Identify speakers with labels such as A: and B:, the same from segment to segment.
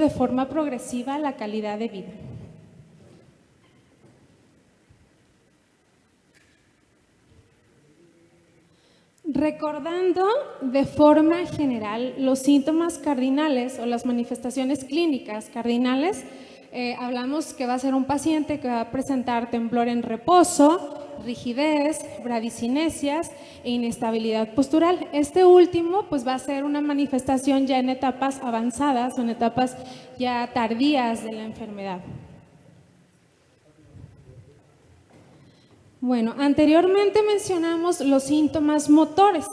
A: de forma progresiva la calidad de vida. Recordando de forma general los síntomas cardinales o las manifestaciones clínicas cardinales, hablamos que va a ser un paciente que va a presentar temblor en reposo, rigidez, bradicinesias e inestabilidad postural. Este último pues va a ser una manifestación ya en etapas avanzadas o en etapas ya tardías de la enfermedad. Bueno, anteriormente mencionamos los síntomas motores,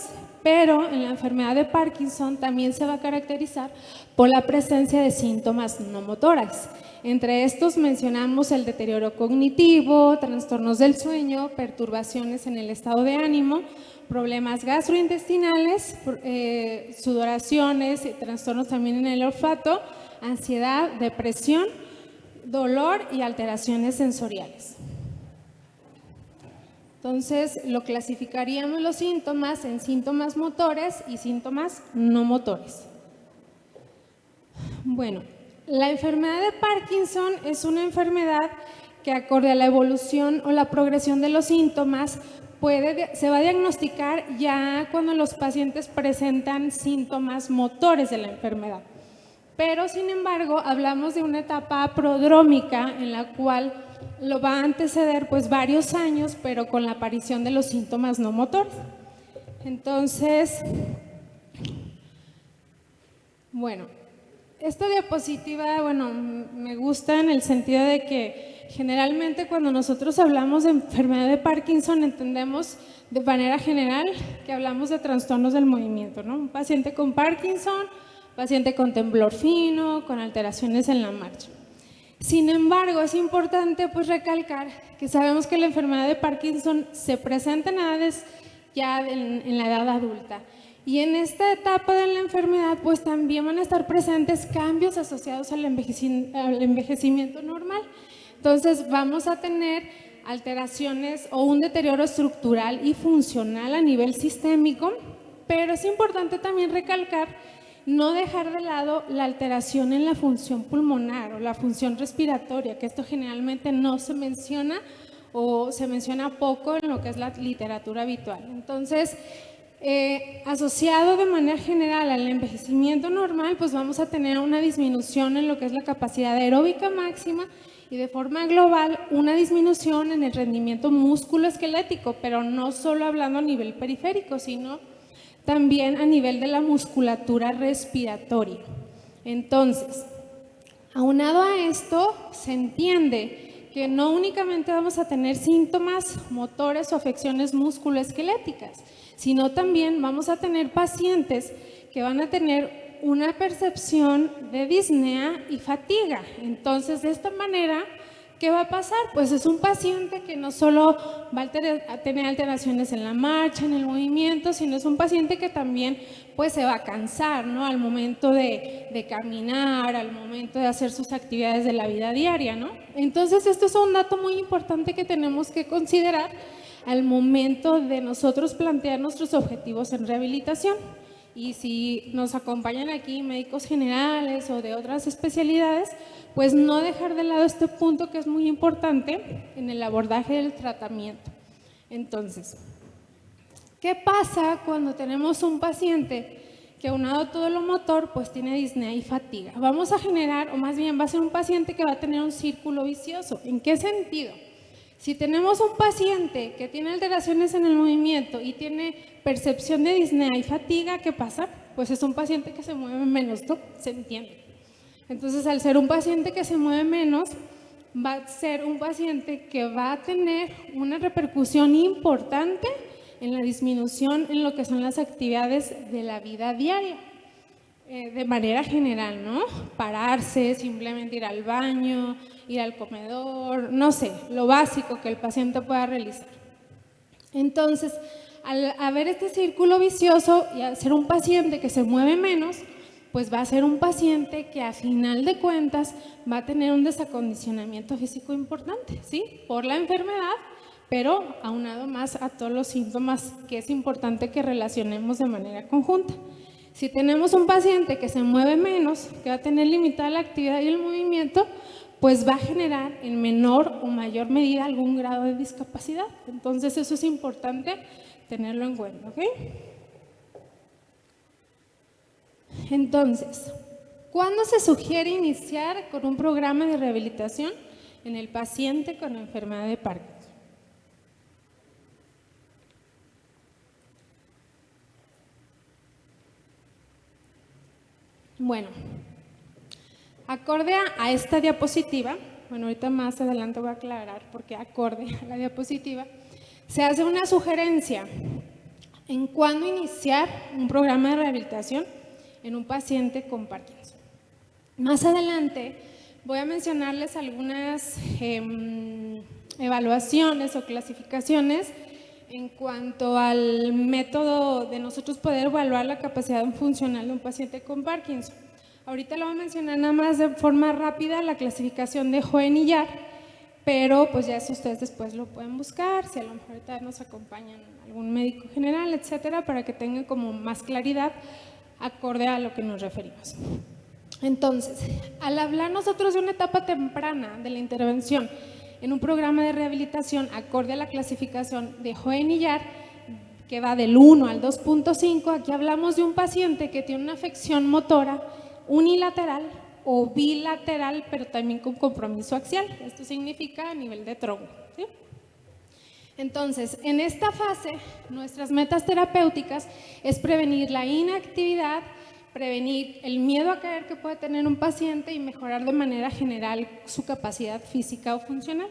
A: pero en la enfermedad de Parkinson también se va a caracterizar por la presencia de síntomas no motores. Entre estos mencionamos el deterioro cognitivo, trastornos del sueño, perturbaciones en el estado de ánimo, problemas gastrointestinales, sudoraciones, trastornos también en el olfato, ansiedad, depresión, dolor y alteraciones sensoriales. Entonces, lo clasificaríamos los síntomas en síntomas motores y síntomas no motores. Bueno, la enfermedad de Parkinson es una enfermedad que, acorde a la evolución o la progresión de los síntomas, se va a diagnosticar ya cuando los pacientes presentan síntomas motores de la enfermedad. Pero, sin embargo, hablamos de una etapa prodrómica en la cual lo va a anteceder pues varios años, pero con la aparición de los síntomas no motores. Entonces, bueno, esta diapositiva, bueno, me gusta en el sentido de que generalmente cuando nosotros hablamos de enfermedad de Parkinson entendemos de manera general que hablamos de trastornos del movimiento, ¿no? Un paciente con Parkinson, paciente con temblor fino, con alteraciones en la marcha. Sin embargo, es importante pues recalcar que sabemos que la enfermedad de Parkinson se presenta en edades ya en la edad adulta. Y en esta etapa de la enfermedad pues también van a estar presentes cambios asociados al envejecimiento normal. Entonces vamos a tener alteraciones o un deterioro estructural y funcional a nivel sistémico, pero es importante también recalcar no dejar de lado la alteración en la función pulmonar o la función respiratoria, que esto generalmente no se menciona o se menciona poco en lo que es la literatura habitual. Entonces, asociado de manera general al envejecimiento normal, pues vamos a tener una disminución en lo que es la capacidad aeróbica máxima y de forma global una disminución en el rendimiento músculo-esquelético, pero no solo hablando a nivel periférico, sino también a nivel de la musculatura respiratoria. Entonces, aunado a esto, se entiende que no únicamente vamos a tener síntomas motores o afecciones musculoesqueléticas, sino también vamos a tener pacientes que van a tener una percepción de disnea y fatiga. Entonces, de esta manera, ¿qué va a pasar? Pues es un paciente que no solo va a tener alteraciones en la marcha, en el movimiento, sino es un paciente que también pues se va a cansar, ¿no? Al momento de caminar, al momento de hacer sus actividades de la vida diaria, ¿no? Entonces, esto es un dato muy importante que tenemos que considerar al momento de nosotros plantear nuestros objetivos en rehabilitación. Y si nos acompañan aquí médicos generales o de otras especialidades, pues no dejar de lado este punto que es muy importante en el abordaje del tratamiento. Entonces, ¿qué pasa cuando tenemos un paciente que, aunado a todo lo motor, pues tiene disnea y fatiga? Vamos a generar, o más bien va a ser un paciente que va a tener un círculo vicioso. ¿En qué sentido? Si tenemos un paciente que tiene alteraciones en el movimiento y tiene percepción de disnea y fatiga, ¿qué pasa? Pues es un paciente que se mueve menos, ¿no? Se entiende. Entonces, al ser un paciente que se mueve menos, va a ser un paciente que va a tener una repercusión importante en la disminución en lo que son las actividades de la vida diaria. De manera general, ¿no? Pararse, simplemente ir al baño, ir al comedor, no sé, lo básico que el paciente pueda realizar. Entonces, al haber este círculo vicioso y al ser un paciente que se mueve menos, pues va a ser un paciente que a final de cuentas va a tener un desacondicionamiento físico importante, ¿sí? Por la enfermedad, pero aunado más a todos los síntomas que es importante que relacionemos de manera conjunta. Si tenemos un paciente que se mueve menos, que va a tener limitada la actividad y el movimiento, pues va a generar en menor o mayor medida algún grado de discapacidad. Entonces eso es importante tenerlo en cuenta, ¿ok? Entonces, ¿cuándo se sugiere iniciar con un programa de rehabilitación en el paciente con enfermedad de Parkinson? Bueno, acorde a esta diapositiva, bueno, ahorita más adelante voy a aclarar porque acorde a la diapositiva, se hace una sugerencia en cuándo iniciar un programa de rehabilitación en un paciente con Parkinson. Más adelante voy a mencionarles algunas evaluaciones o clasificaciones en cuanto al método de nosotros poder evaluar la capacidad funcional de un paciente con Parkinson. Ahorita lo voy a mencionar nada más de forma rápida, la clasificación de Hoehn-Yahr, pero pues ya eso ustedes después lo pueden buscar, si a lo mejor ahorita nos acompañan algún médico general, etcétera, para que tengan como más claridad acorde a lo que nos referimos. Entonces, al hablar nosotros de una etapa temprana de la intervención en un programa de rehabilitación acorde a la clasificación de Hoehn-Yahr, que va del 1 al 2.5, aquí hablamos de un paciente que tiene una afección motora unilateral o bilateral, pero también con compromiso axial. Esto significa a nivel de tronco, ¿sí? Entonces, en esta fase, nuestras metas terapéuticas es prevenir la inactividad, prevenir el miedo a caer que puede tener un paciente y mejorar de manera general su capacidad física o funcional.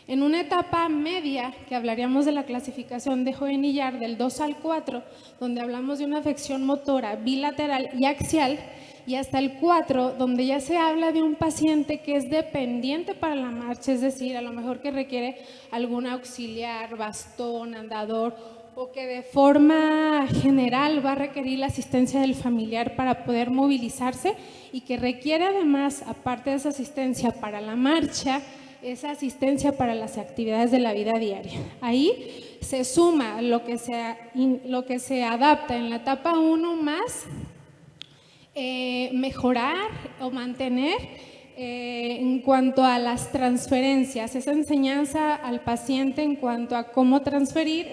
A: En una etapa media, que hablaríamos de la clasificación de Hoehn-Yahr del 2 al 4, donde hablamos de una afección motora bilateral y axial, y hasta el 4, donde ya se habla de un paciente que es dependiente para la marcha, es decir, a lo mejor que requiere algún auxiliar, bastón, andador, o que de forma general va a requerir la asistencia del familiar para poder movilizarse y que requiere además, aparte de esa asistencia para la marcha, esa asistencia para las actividades de la vida diaria. Ahí se suma lo que se adapta en la etapa 1 más mejorar o mantener en cuanto a las transferencias, esa enseñanza al paciente en cuanto a cómo transferir,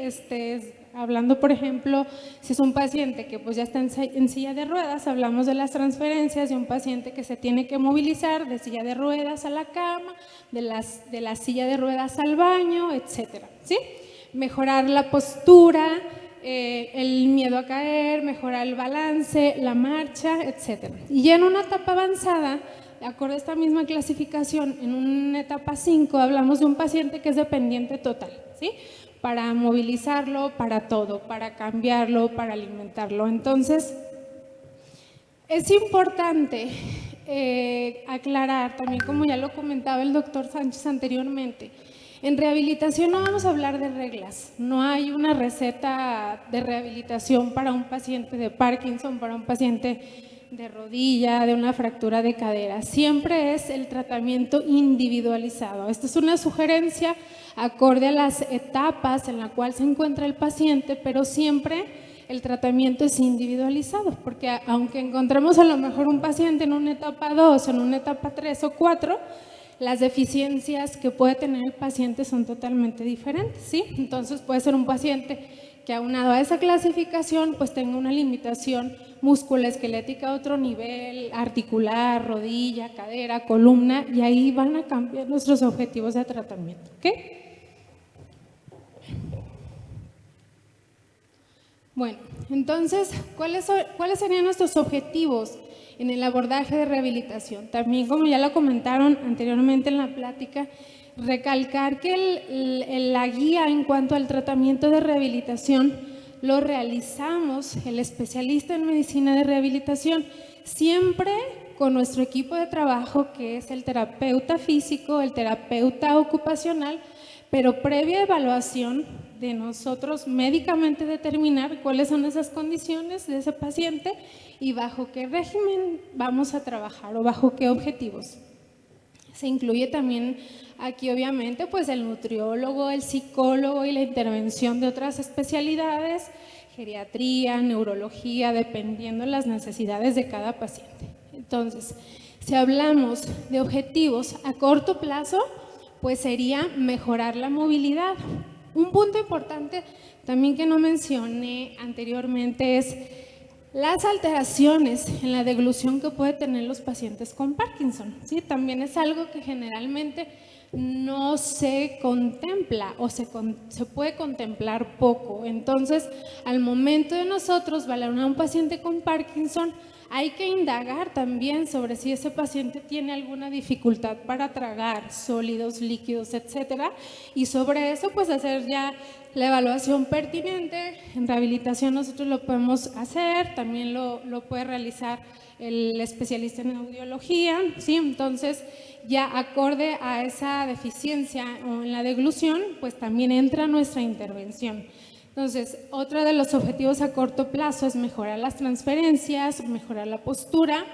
A: hablando por ejemplo, si es un paciente que pues ya está en silla de ruedas, hablamos de las transferencias de un paciente que se tiene que movilizar de silla de ruedas a la cama, de la silla de ruedas al baño, etcétera, ¿sí? Mejorar la postura, el miedo a caer, mejorar el balance, la marcha, etcétera. Y ya en una etapa avanzada, acorde a esta misma clasificación, en una etapa 5 hablamos de un paciente que es dependiente total, ¿sí? Para movilizarlo, para todo, para cambiarlo, para alimentarlo. Entonces, es importante aclarar también, como ya lo comentaba el doctor Sánchez anteriormente, en rehabilitación no vamos a hablar de reglas, no hay una receta de rehabilitación para un paciente de Parkinson, para un paciente de rodilla, de una fractura de cadera, siempre es el tratamiento individualizado. Esta es una sugerencia acorde a las etapas en la cual se encuentra el paciente, pero siempre el tratamiento es individualizado, porque aunque encontremos a lo mejor un paciente en una etapa 2, en una etapa 3 o 4, las deficiencias que puede tener el paciente son totalmente diferentes, ¿sí? Entonces puede ser un paciente que aunado a esa clasificación pues tenga una limitación musculoesquelética a otro nivel, articular, rodilla, cadera, columna, y ahí van a cambiar nuestros objetivos de tratamiento, ¿ok? Bueno, entonces, ¿cuáles serían nuestros objetivos en el abordaje de rehabilitación? También, como ya lo comentaron anteriormente en la plática, recalcar que la guía en cuanto al tratamiento de rehabilitación lo realizamos el especialista en medicina de rehabilitación, siempre con nuestro equipo de trabajo, que es el terapeuta físico, el terapeuta ocupacional, pero previa evaluación de nosotros médicamente determinar cuáles son esas condiciones de ese paciente y bajo qué régimen vamos a trabajar o bajo qué objetivos. Se incluye también aquí obviamente pues el nutriólogo, el psicólogo y la intervención de otras especialidades, geriatría, neurología, dependiendo de las necesidades de cada paciente. Entonces, si hablamos de objetivos a corto plazo, pues sería mejorar la movilidad. Un punto importante también que no mencioné anteriormente es las alteraciones en la deglución que puede tener los pacientes con Parkinson, ¿sí? También es algo que generalmente no se contempla o se puede contemplar poco. Entonces, al momento de nosotros valorar a un paciente con Parkinson, hay que indagar también sobre si ese paciente tiene alguna dificultad para tragar sólidos, líquidos, etcétera, y sobre eso pues hacer ya la evaluación pertinente. En rehabilitación nosotros lo podemos hacer, también lo puede realizar el especialista en audiología, ¿sí? Entonces, ya acorde a esa deficiencia o en la deglución, pues también entra nuestra intervención. Entonces, otro de los objetivos a corto plazo es mejorar las transferencias, mejorar la postura,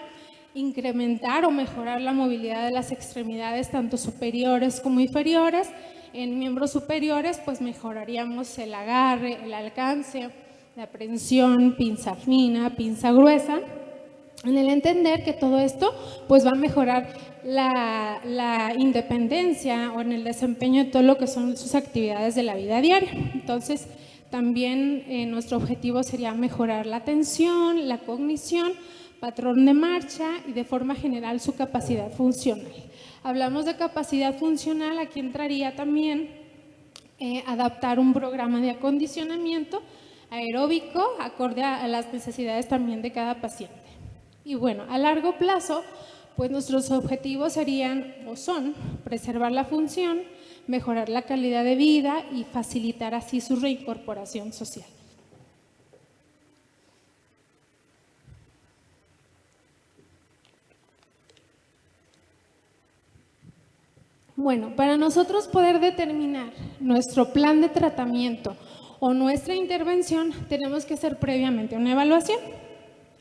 A: incrementar o mejorar la movilidad de las extremidades, tanto superiores como inferiores. En miembros superiores, pues mejoraríamos el agarre, el alcance, la prensión, pinza fina, pinza gruesa, en el entender que todo esto pues va a mejorar la independencia o en el desempeño de todo lo que son sus actividades de la vida diaria. Entonces, también nuestro objetivo sería mejorar la atención, la cognición, patrón de marcha y de forma general su capacidad funcional. Hablamos de capacidad funcional, aquí entraría también adaptar un programa de acondicionamiento aeróbico acorde a las necesidades también de cada paciente. Y bueno, a largo plazo, pues nuestros objetivos serían o son preservar la función, mejorar la calidad de vida y facilitar así su reincorporación social. Bueno, para nosotros poder determinar nuestro plan de tratamiento o nuestra intervención, tenemos que hacer previamente una evaluación.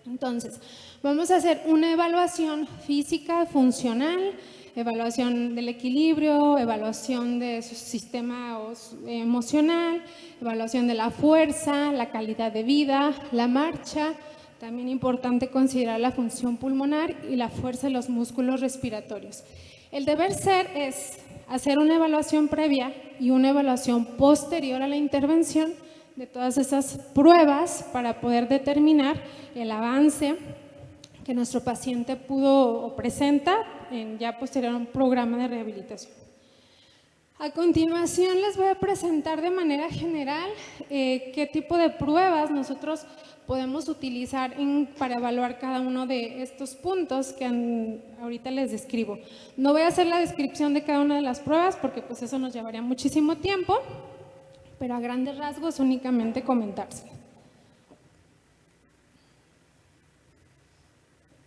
A: Entonces, vamos a hacer una evaluación física, funcional, evaluación del equilibrio, evaluación de su sistema emocional, evaluación de la fuerza, la calidad de vida, la marcha. También importante considerar la función pulmonar y la fuerza de los músculos respiratorios. El deber ser es hacer una evaluación previa y una evaluación posterior a la intervención de todas esas pruebas para poder determinar el avance que nuestro paciente pudo o presenta en ya posterior a un programa de rehabilitación. A continuación les voy a presentar de manera general qué tipo de pruebas nosotros podemos utilizar para evaluar cada uno de estos puntos que ahorita les describo. No voy a hacer la descripción de cada una de las pruebas porque pues eso nos llevaría muchísimo tiempo, pero a grandes rasgos únicamente comentarse.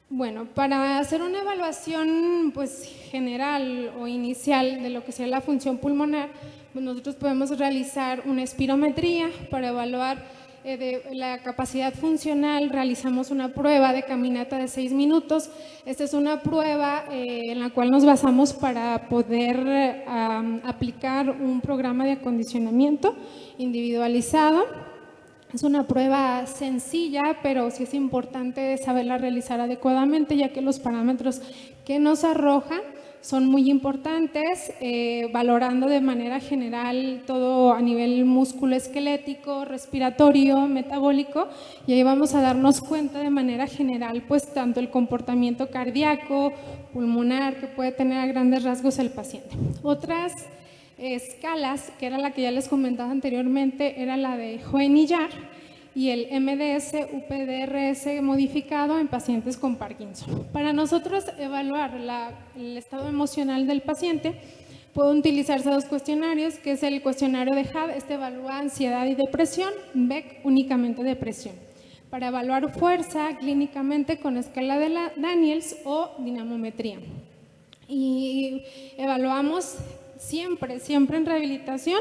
A: Bueno, para hacer una evaluación pues, general o inicial de lo que sea la función pulmonar, pues nosotros podemos realizar una espirometría para evaluar de la capacidad funcional. Realizamos una prueba de caminata de 6 minutos. Esta es una prueba en la cual nos basamos para poder aplicar un programa de acondicionamiento individualizado. Es una prueba sencilla, pero sí es importante saberla realizar adecuadamente, ya que los parámetros que nos arroja son muy importantes, valorando de manera general todo a nivel musculoesquelético, respiratorio, metabólico, y ahí vamos a darnos cuenta de manera general, pues tanto el comportamiento cardíaco, pulmonar que puede tener a grandes rasgos el paciente. Otras escalas, que era la que ya les comentaba anteriormente, era la de Hoehn-Yahr y el MDS-UPDRS modificado en pacientes con Parkinson. Para nosotros evaluar el estado emocional del paciente, pueden utilizarse dos cuestionarios, que es el cuestionario de HAD, este evalúa ansiedad y depresión, Beck únicamente depresión. Para evaluar fuerza clínicamente con escala de Daniels o dinamometría. Y evaluamos siempre en rehabilitación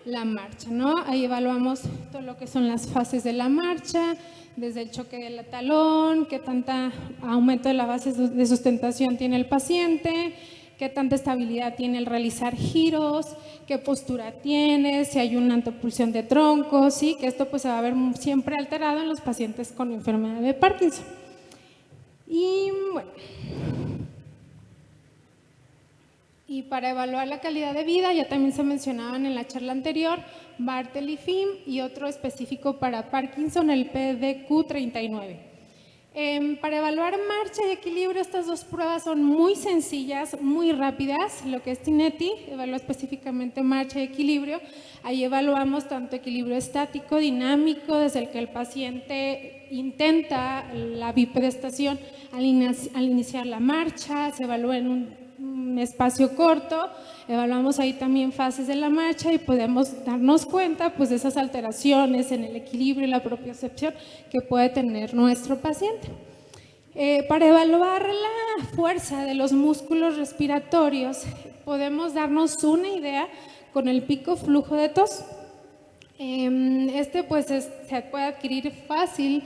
A: la marcha, ¿no? Ahí evaluamos todo lo que son las fases de la marcha, desde el choque del talón, qué tanta aumento de la base de sustentación tiene el paciente, qué tanta estabilidad tiene el realizar giros, qué postura tiene, si hay una antepulsión de tronco, ¿sí? Que esto pues se va a ver siempre alterado en los pacientes con enfermedad de Parkinson. Y bueno, y para evaluar la calidad de vida, ya también se mencionaban en la charla anterior, Bartel y FIM, y otro específico para Parkinson, el PDQ-39. Para evaluar marcha y equilibrio, estas dos pruebas son muy sencillas, muy rápidas. Lo que es TINETI evalúa específicamente marcha y equilibrio. Ahí evaluamos tanto equilibrio estático, dinámico, desde el que el paciente intenta la bipedestación al iniciar la marcha, se evalúa en un espacio corto, evaluamos ahí también fases de la marcha y podemos darnos cuenta pues de esas alteraciones en el equilibrio y la propiocepción que puede tener nuestro paciente. Para evaluar la fuerza de los músculos respiratorios podemos darnos una idea con el pico flujo de tos. Este pues se puede adquirir fácil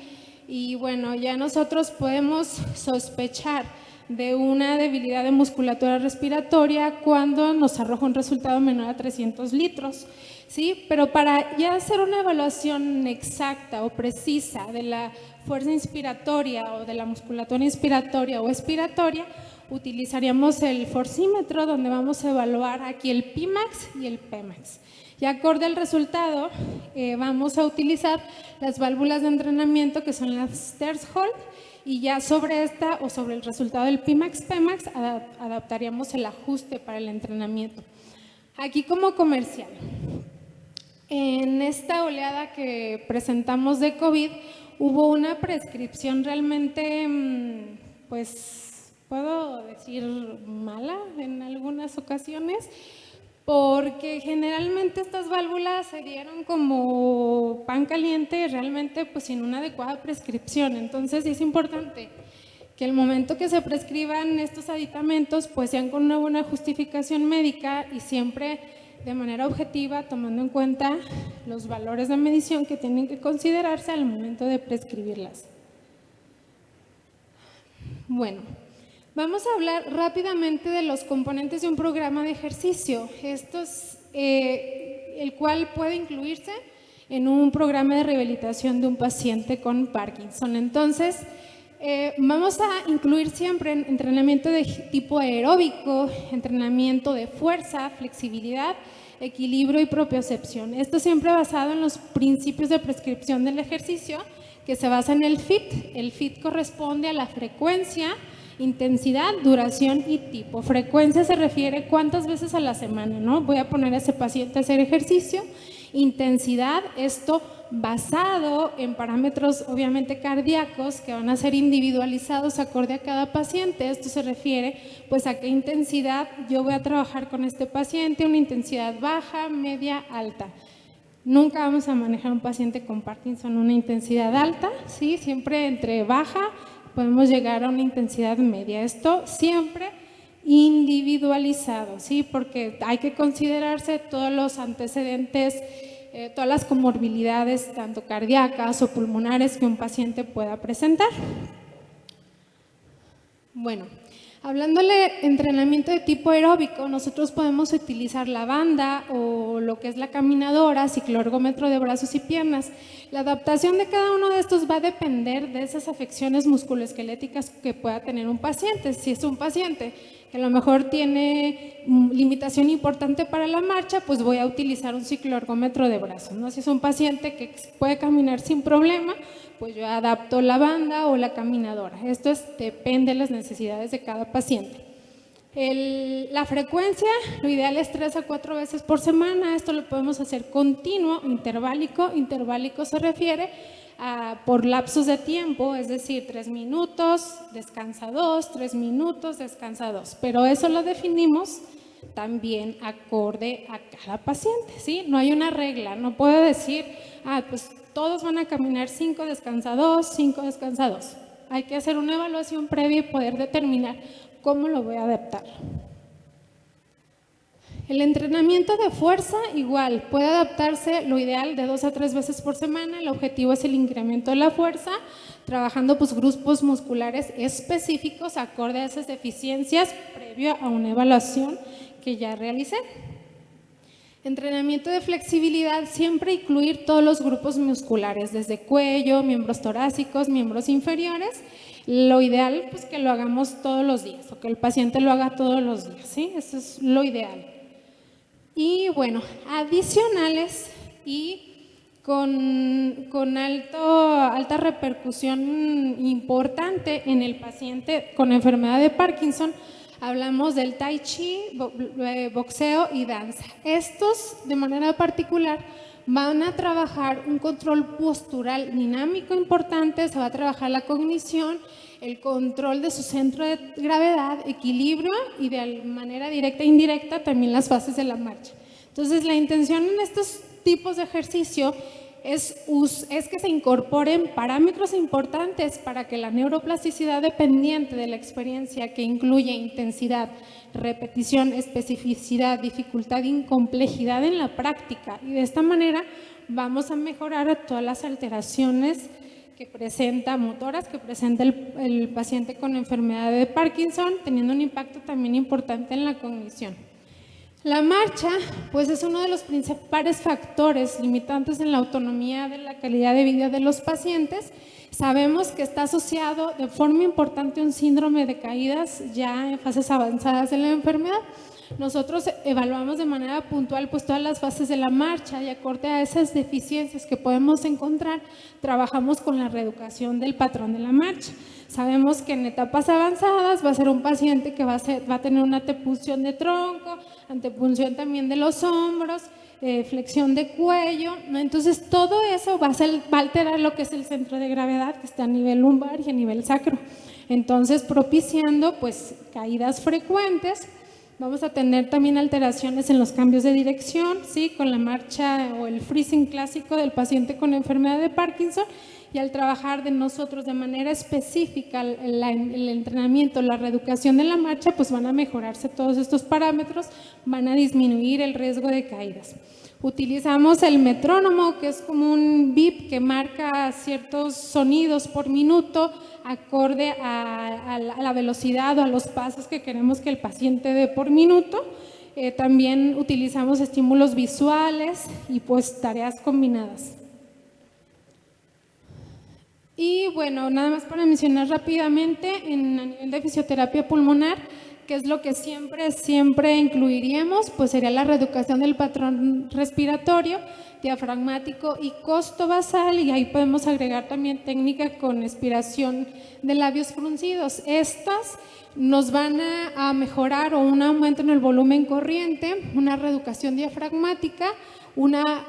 A: y bueno, ya nosotros podemos sospechar de una debilidad de musculatura respiratoria cuando nos arroja un resultado menor a 300 litros, ¿sí? Pero para ya hacer una evaluación exacta o precisa de la fuerza inspiratoria o de la musculatura inspiratoria o expiratoria, utilizaríamos el forcímetro, donde vamos a evaluar aquí el Pimax y el Pmax. Y acorde al resultado, vamos a utilizar las válvulas de entrenamiento que son las Terz-Hold, y ya sobre esta o sobre el resultado del Pimax-Pmax adaptaríamos el ajuste para el entrenamiento. Aquí como comercial, en esta oleada que presentamos de COVID, hubo una prescripción realmente, pues, puedo decir mala en algunas ocasiones, porque generalmente estas válvulas se dieron como pan caliente, realmente pues sin una adecuada prescripción. Entonces es importante que el momento que se prescriban estos aditamentos pues sean con una buena justificación médica y siempre de manera objetiva, tomando en cuenta los valores de medición que tienen que considerarse al momento de prescribirlas. Bueno, vamos a hablar rápidamente de los componentes de un programa de ejercicio. Esto es el cual puede incluirse en un programa de rehabilitación de un paciente con Parkinson. Entonces, vamos a incluir siempre entrenamiento de tipo aeróbico, entrenamiento de fuerza, flexibilidad, equilibrio y propiocepción. Esto siempre basado en los principios de prescripción del ejercicio, que se basa en el FIT. El FIT corresponde a la frecuencia, intensidad, duración y tipo. Frecuencia se refiere cuántas veces a la semana, ¿no? Voy a poner a ese paciente a hacer ejercicio. Intensidad, esto basado en parámetros obviamente cardíacos que van a ser individualizados acorde a cada paciente. Esto se refiere pues a qué intensidad yo voy a trabajar con este paciente, una intensidad baja, media, alta. Nunca vamos a manejar un paciente con Parkinson una intensidad alta, ¿sí? Siempre entre baja podemos llegar a una intensidad media. Esto siempre individualizado, ¿sí? Porque hay que considerarse todos los antecedentes, todas las comorbilidades, tanto cardíacas o pulmonares que un paciente pueda presentar. Bueno, hablándole de entrenamiento de tipo aeróbico, nosotros podemos utilizar la banda o lo que es la caminadora, cicloergómetro de brazos y piernas. La adaptación de cada uno de estos va a depender de esas afecciones musculoesqueléticas que pueda tener un paciente. Si es un paciente que a lo mejor tiene limitación importante para la marcha, pues voy a utilizar un cicloergómetro de brazos, ¿no? Si es un paciente que puede caminar sin problema, pues yo adapto la banda o la caminadora. Esto depende de las necesidades de cada paciente. La frecuencia, lo ideal es 3 a 4 veces por semana. Esto lo podemos hacer continuo, interválico. Interválico se refiere por lapsos de tiempo, es decir, 3 minutos, descansa 2, 3 minutos, descansa 2. Pero eso lo definimos también acorde a cada paciente, ¿sí? No hay una regla, no puedo decir, pues todos van a caminar 5, descansa 2, 5, descansa 2. Hay que hacer una evaluación previa y poder determinar cómo lo voy a adaptar. El entrenamiento de fuerza igual, puede adaptarse lo ideal de 2 a 3 veces por semana. El objetivo es el incremento de la fuerza, trabajando pues grupos musculares específicos acorde a esas deficiencias previo a una evaluación que ya realicé. Entrenamiento de flexibilidad, siempre incluir todos los grupos musculares, desde cuello, miembros torácicos, miembros inferiores. Lo ideal pues que lo hagamos todos los días o que el paciente lo haga todos los días, ¿sí? Eso es lo ideal. Y bueno, adicionales y con alta repercusión importante en el paciente con enfermedad de Parkinson, hablamos del tai chi, boxeo y danza. Estos, de manera particular, van a trabajar un control postural dinámico importante, se va a trabajar la cognición, el control de su centro de gravedad, equilibrio y de manera directa e indirecta también las fases de la marcha. Entonces, la intención en estos tipos de ejercicio es que se incorporen parámetros importantes para que la neuroplasticidad dependiente de la experiencia, que incluye intensidad, repetición, especificidad, dificultad y complejidad en la práctica, y de esta manera vamos a mejorar todas las alteraciones que presenta motoras, que presenta el paciente con enfermedad de Parkinson, teniendo un impacto también importante en la cognición. La marcha, pues es uno de los principales factores limitantes en la autonomía de la calidad de vida de los pacientes. Sabemos que está asociado de forma importante a un síndrome de caídas ya en fases avanzadas de la enfermedad. Nosotros evaluamos de manera puntual pues todas las fases de la marcha y acorde a esas deficiencias que podemos encontrar, trabajamos con la reeducación del patrón de la marcha. Sabemos que en etapas avanzadas va a ser un paciente que va a tener una antepunción de tronco, antepunción también de los hombros, flexión de cuello, ¿no? Entonces todo eso va a alterar lo que es el centro de gravedad, que está a nivel lumbar y a nivel sacro. Entonces propiciando pues caídas frecuentes. Vamos a tener también alteraciones en los cambios de dirección, ¿sí? Con la marcha o el freezing clásico del paciente con enfermedad de Parkinson, y al trabajar de nosotros de manera específica el entrenamiento, la reeducación de la marcha, pues van a mejorarse todos estos parámetros, van a disminuir el riesgo de caídas. Utilizamos el metrónomo, que es como un bip que marca ciertos sonidos por minuto acorde a la velocidad o a los pasos que queremos que el paciente dé por minuto. También utilizamos estímulos visuales y pues tareas combinadas. Y bueno, nada más para mencionar rápidamente, a nivel de fisioterapia pulmonar, que es lo que siempre incluiríamos, pues sería la reeducación del patrón respiratorio, diafragmático y costo basal, y ahí podemos agregar también técnicas con expiración de labios fruncidos. Estas nos van a mejorar o un aumento en el volumen corriente, una reeducación diafragmática,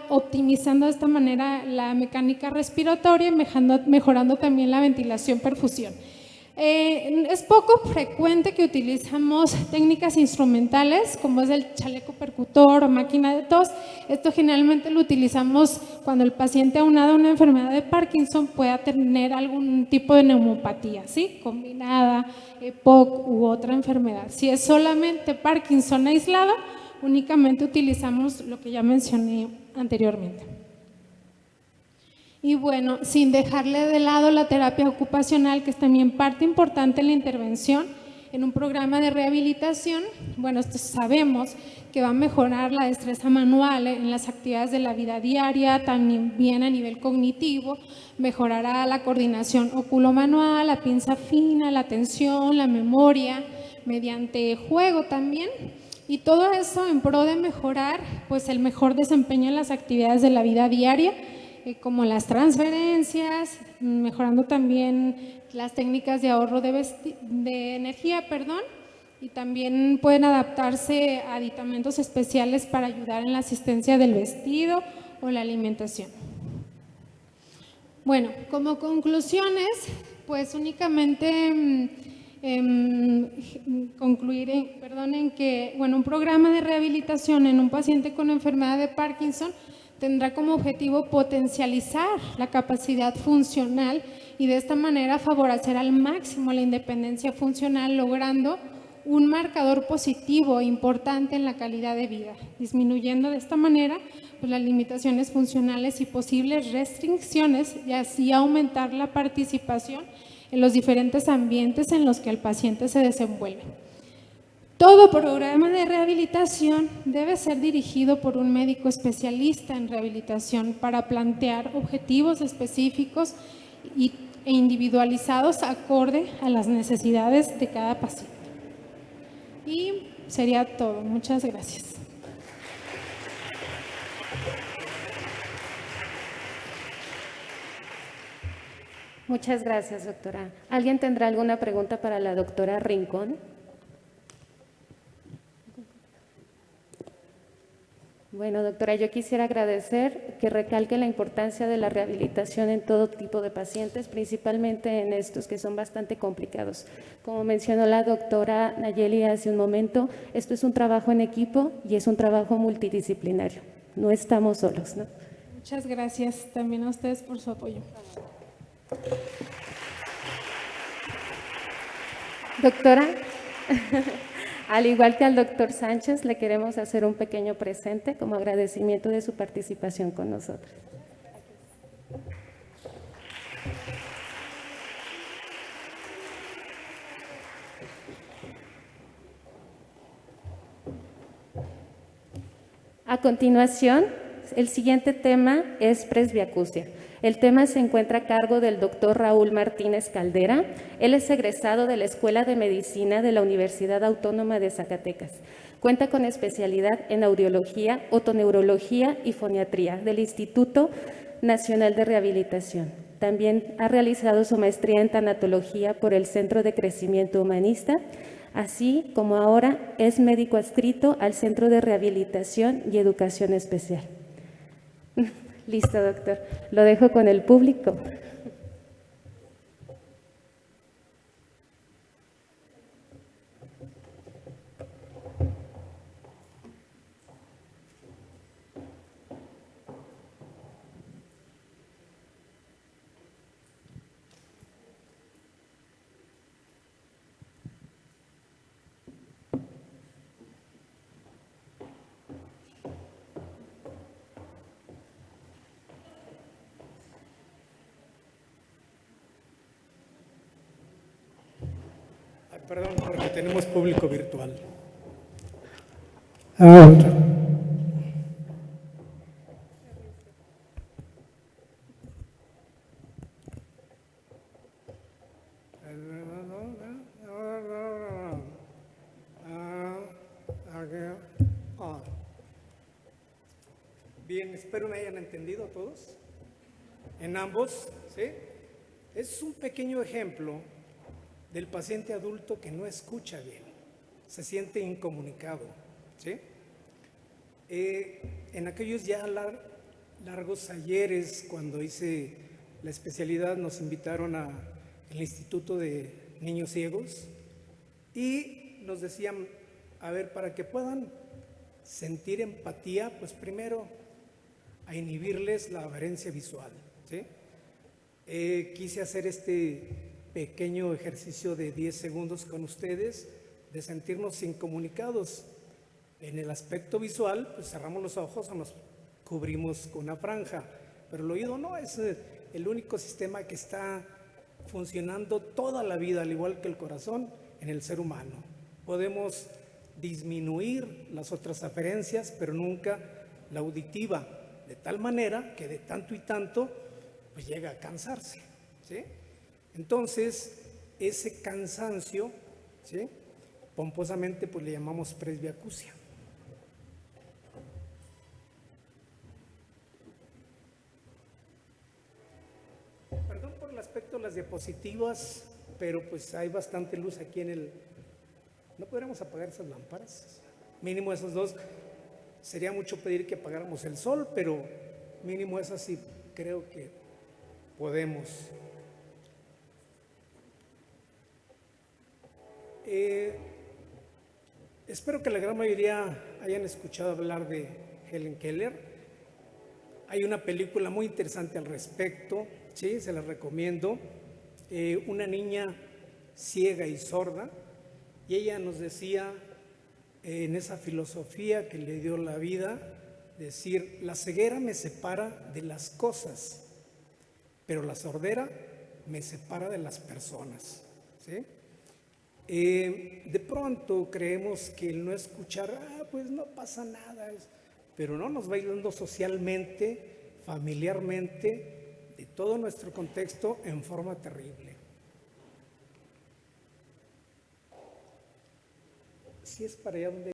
A: optimizando de esta manera la mecánica respiratoria, mejorando también la ventilación, perfusión. Es poco frecuente que utilizamos técnicas instrumentales como es el chaleco percutor o máquina de tos. Esto generalmente lo utilizamos cuando el paciente aunado a una enfermedad de Parkinson pueda tener algún tipo de neumopatía, ¿sí? Combinada, EPOC u otra enfermedad. Si es solamente Parkinson aislado, únicamente utilizamos lo que ya mencioné anteriormente. Y bueno, sin dejarle de lado la terapia ocupacional, que es también parte importante en la intervención en un programa de rehabilitación. Bueno, esto sabemos que va a mejorar la destreza manual en las actividades de la vida diaria, también a nivel cognitivo, mejorará la coordinación oculomanual, la pinza fina, la atención, la memoria, mediante juego también. Y todo eso en pro de mejorar pues el mejor desempeño en las actividades de la vida diaria, como las transferencias, mejorando también las técnicas de ahorro de energía, y también pueden adaptarse a aditamentos especiales para ayudar en la asistencia del vestido o la alimentación. Bueno, como conclusiones, pues únicamente concluir en que un programa de rehabilitación en un paciente con enfermedad de Parkinson tendrá como objetivo potencializar la capacidad funcional y de esta manera favorecer al máximo la independencia funcional, logrando un marcador positivo e importante en la calidad de vida, disminuyendo de esta manera pues, las limitaciones funcionales y posibles restricciones y así aumentar la participación en los diferentes ambientes en los que el paciente se desenvuelve. Todo programa de rehabilitación debe ser dirigido por un médico especialista en rehabilitación para plantear objetivos específicos e individualizados acorde a las necesidades de cada paciente. Y sería todo. Muchas gracias.
B: Muchas gracias, doctora. ¿Alguien tendrá alguna pregunta para la doctora Rincón? Bueno, doctora, yo quisiera agradecer que recalque la importancia de la rehabilitación en todo tipo de pacientes, principalmente en estos que son bastante complicados. Como mencionó la doctora Nayeli hace un momento, esto es un trabajo en equipo y es un trabajo multidisciplinario. No estamos solos, ¿no?
A: Muchas gracias también a ustedes por su apoyo.
B: Doctora, al igual que al doctor Sánchez, le queremos hacer un pequeño presente como agradecimiento de su participación con nosotros. A continuación, el siguiente tema es presbiacusia. El tema se encuentra a cargo del doctor Raúl Martínez Caldera. Él es egresado de la Escuela de Medicina de la Universidad Autónoma de Zacatecas. Cuenta con especialidad en audiología, otoneurología y foniatría del Instituto Nacional de Rehabilitación. También ha realizado su maestría en tanatología por el Centro de Crecimiento Humanista, así como ahora es médico adscrito al Centro de Rehabilitación y Educación Especial. Listo, doctor. Lo dejo con el público.
C: Perdón, porque tenemos público virtual. Bien, espero me hayan entendido todos. En ambos, ¿sí? Es un pequeño ejemplo del paciente adulto que no escucha bien, se siente incomunicado, ¿sí? En aquellos ya largos ayeres, cuando hice la especialidad, nos invitaron al Instituto de Niños Ciegos y nos decían, a ver, para que puedan sentir empatía, pues primero a inhibirles la aberrancia visual, ¿sí? Quise hacer este pequeño ejercicio de 10 segundos con ustedes, de sentirnos incomunicados. En el aspecto visual, pues cerramos los ojos o nos cubrimos con una franja, pero el oído no, es el único sistema que está funcionando toda la vida, al igual que el corazón, en el ser humano. Podemos disminuir las otras aferencias, pero nunca la auditiva, de tal manera que de tanto y tanto, pues llega a cansarse, ¿sí? Entonces, ese cansancio, ¿sí?, pomposamente pues le llamamos presbiacusia. Perdón por el aspecto de las diapositivas, pero pues hay bastante luz aquí en el... ¿No podríamos apagar esas lámparas? Mínimo esas dos. Sería mucho pedir que apagáramos el sol, pero mínimo esas sí creo que podemos. Espero que la gran mayoría hayan escuchado hablar de Helen Keller. Hay una película muy interesante al respecto, ¿sí? Se la recomiendo. Una niña ciega y sorda Y ella nos decía, en esa filosofía que le dio la vida, decir, la ceguera me separa de las cosas, pero la sordera me separa de las personas, ¿sí? De pronto creemos que el no escuchar, pues no pasa nada, pero no, nos va aislando socialmente, familiarmente, de todo nuestro contexto en forma terrible. Si es para allá donde